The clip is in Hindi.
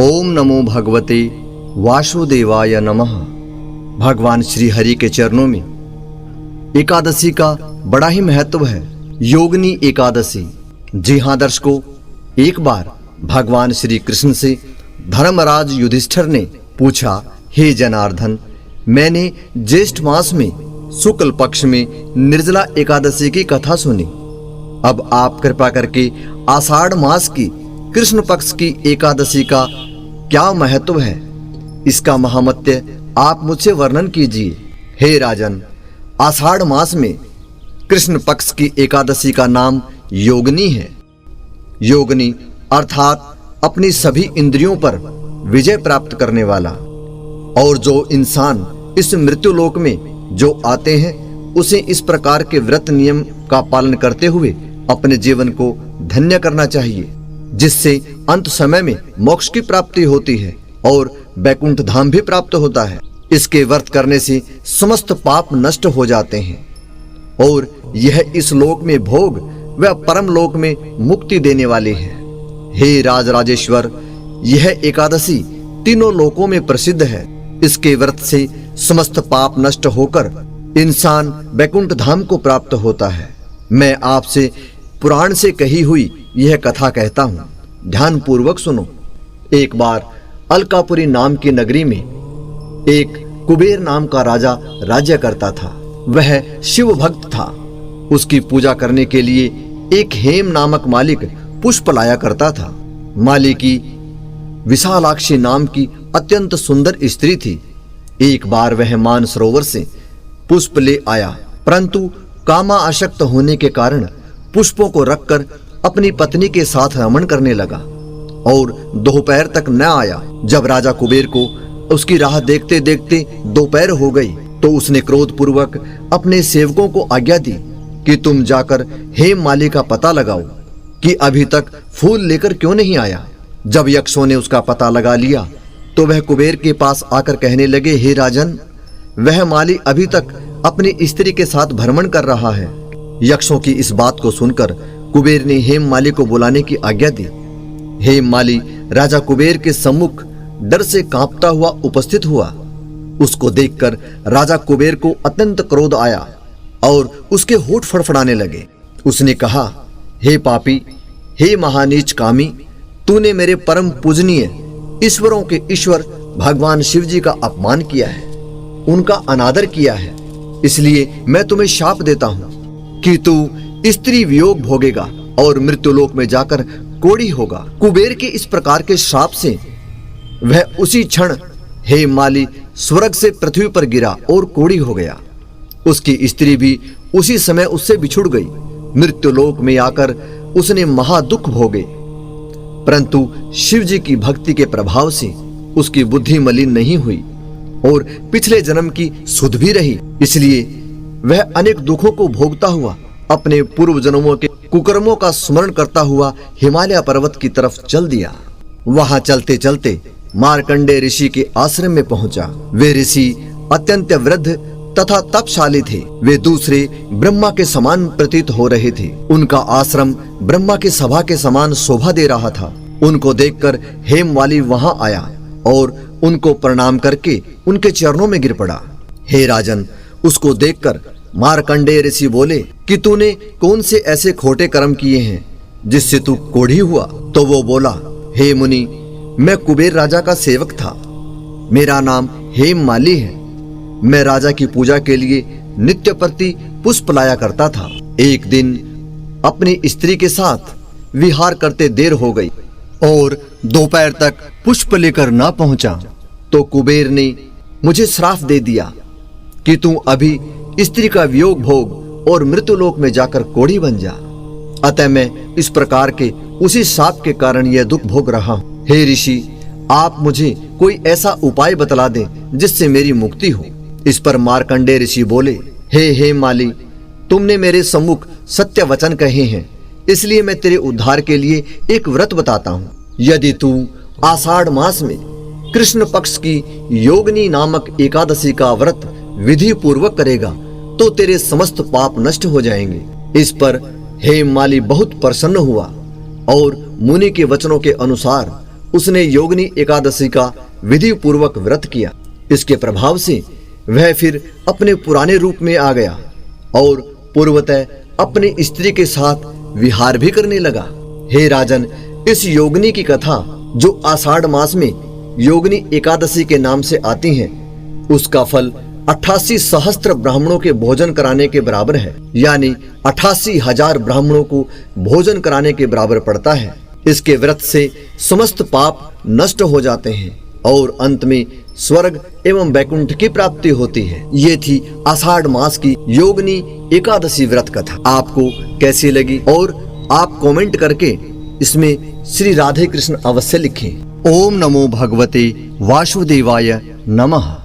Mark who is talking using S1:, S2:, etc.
S1: ओम नमो भगवते वासुदेवाय नमः। भगवान श्री हरि के चरणों में एकादशी का बड़ा ही महत्व है। योगिनी एकादशी। जी हाँ दर्शकों, एक बार भगवान श्री कृष्ण से धर्मराज युधिष्ठिर ने पूछा, हे जनार्दन, मैंने ज्येष्ठ मास में शुक्ल पक्ष में निर्जला एकादशी की कथा सुनी। अब आप कृपा करके आषाढ़ मास की कृष्ण पक्ष की एकादशी का क्या महत्व है, इसका महामत्य आप मुझसे वर्णन कीजिए। हे राजन, आषाढ़ मास में कृष्ण पक्ष की एकादशी का नाम योगिनी है। योगिनी अर्थात अपनी सभी इंद्रियों पर विजय प्राप्त करने वाला। और जो इंसान इस मृत्युलोक में जो आते हैं, उसे इस प्रकार के व्रत नियम का पालन करते हुए अपने जीवन को धन्य करना चाहिए, जिससे अंत समय में मोक्ष की प्राप्ति होती है और वैकुंठ धाम भी प्राप्त होता है। इसके व्रत करने से समस्त पाप नष्ट हो जाते हैं और यह इस लोक में भोग व परम लोक में मुक्ति देने वाले है। हे राज राजेश्वर, यह एकादशी तीनों लोकों में प्रसिद्ध है। इसके व्रत से समस्त पाप नष्ट होकर इंसान वैकुंठ धाम को प्राप्त होता है। मैं आपसे पुराण से कही हुई यह कथा कहता हूँ, ध्यान पूर्वक सुनो। एक बार अलकापुरी नाम की नगरी में एक कुबेर नाम का राजा राज्य करता था। वह शिव भक्त था। उसकी पूजा करने के लिए एक हेम नामक मालिक पुष्प लाया करता था। माली की विशालाक्षी नाम की अत्यंत सुंदर स्त्री थी। एक बार वह मानसरोवर से पुष्प ले आया, परंतु कामा आसक्त होने के कारण पुष्पों को रखकर अपनी पत्नी के साथ रमण करने लगा और दोपहर तक न आया। जब राजा कुबेर को उसकी राह देखते देखते दोपहर हो गई, तो उसने क्रोध पूर्वक अपने सेवकों को आज्ञा दी कि तुम जाकर हेम माली का पता लगाओ कि अभी तक फूल लेकर क्यों नहीं आया। जब यक्षों ने उसका पता लगा लिया, तो वह कुबेर के पास आकर कहने लगे, हे राजन, वह माली अभी तक अपनी स्त्री के साथ भ्रमण कर रहा है। यक्षों की इस बात को सुनकर कुबेर ने हेम माली को बुलाने की आज्ञा दी। हेम माली राजा कुबेर के सम्मुख डर से कांपता हुआ उपस्थित हुआ। उसको देखकर राजा कुबेर को अत्यंत क्रोध आया और उसके होठ फड़फड़ाने लगे। उसने कहा, हे पापी, हे महानीच कामी, तूने मेरे परम पूजनीय ईश्वरों के ईश्वर भगवान शिव जी का अपमान किया है, उनका अनादर किया है। इसलिए मैं तुम्हें शाप देता हूं कि तू स्त्री वियोग भोगेगा और मृत्युलोक में जाकर कोढ़ी होगा। कुबेर के इस प्रकार के श्राप से वह उसी क्षण हेम माली स्वर्ग से पृथ्वी पर गिरा और कोढ़ी हो गया। उसकी स्त्री भी उसी समय उससे बिछुड़ गई। मृत्युलोक में आकर उसने महादुख भोगे, परंतु शिव जी की भक्ति के प्रभाव से उसकी बुद्धि मलिन नहीं हुई और पिछले जन्म की सुध भी रही। इसलिए वह अनेक दुखों को भोगता हुआ अपने पूर्व जन्मों के कुकर्मों का स्मरण करता हुआ हिमालय पर्वत की तरफ चल दिया। वहां चलते चलते मार्कंडेय ऋषि के आश्रम में पहुंचा। वे ऋषि अत्यंत वृद्ध तथा तपशाली थे। वे दूसरे ब्रह्मा के समान प्रतीत हो रहे थे। उनका आश्रम ब्रह्मा की सभा के समान शोभा दे रहा था। उनको देखकर हेम वाली वहां आया और उनको प्रणाम करके उनके चरणों में गिर पड़ा। हे राजन, उसको देखकर मार्कंडेय ऋषि बोले कि तूने कौन से ऐसे खोटे कर्म किए हैं जिससे तू कोढ़ी हुआ। तो वो बोला, हे मुनि, मैं कुबेर राजा का सेवक था। मेरा नाम हेम माली है। मैं राजा की पूजा के लिए नित्य प्रति पुष्प लाया करता था। एक दिन अपनी स्त्री के साथ विहार करते देर हो गई और दोपहर तक पुष्प लेकर ना पहुंचा, तो कुबेर ने मुझे श्राप दे दिया कि तू अभी स्त्री का वियोग भोग और मृत्युलोक में जाकर कोढ़ी बन जा। अतः मैं इस प्रकार के उसी शाप के कारण यह दुख भोग रहा हूँ। हे ऋषि, आप मुझे कोई ऐसा उपाय बतला दें जिससे मेरी मुक्ति हो। इस पर मार्कंडेय ऋषि बोले, हे माली, तुमने मेरे सम्मुख सत्य वचन कहे हैं, इसलिए मैं तेरे उद्धार के लिए एक व्रत बताता हूँ। यदि तू आषाढ़ मास में कृष्ण पक्ष की योगिनी नामक एकादशी का व्रत विधि पूर्वक करेगा, तो तेरे समस्त पाप नष्ट हो जाएंगे। इस पर हेम माली बहुत प्रसन्न हुआ और मुनि के वचनों के अनुसार उसने योगिनी एकादशी का विधि पूर्वक व्रत किया। इसके प्रभाव से वह फिर अपने पुराने रूप में आ गया और पूर्वतः अपनी स्त्री के साथ विहार भी करने लगा। हे राजन, इस योगिनी की कथा जो आषाढ़ मास में योगिनी एकादशी के नाम से आती है, उसका फल 88 सहस्त्र ब्राह्मणों के भोजन कराने के बराबर है, यानी 88,000 ब्राह्मणों को भोजन कराने के बराबर पड़ता है। इसके व्रत से समस्त पाप नष्ट हो जाते हैं और अंत में स्वर्ग एवं वैकुंठ की प्राप्ति होती है। ये थी आषाढ़ मास की योगिनी एकादशी व्रत कथा। आपको कैसी लगी और आप कमेंट करके इसमें श्री राधे कृष्ण अवश्य लिखें। ओम नमो भगवते वासुदेवाय नमः।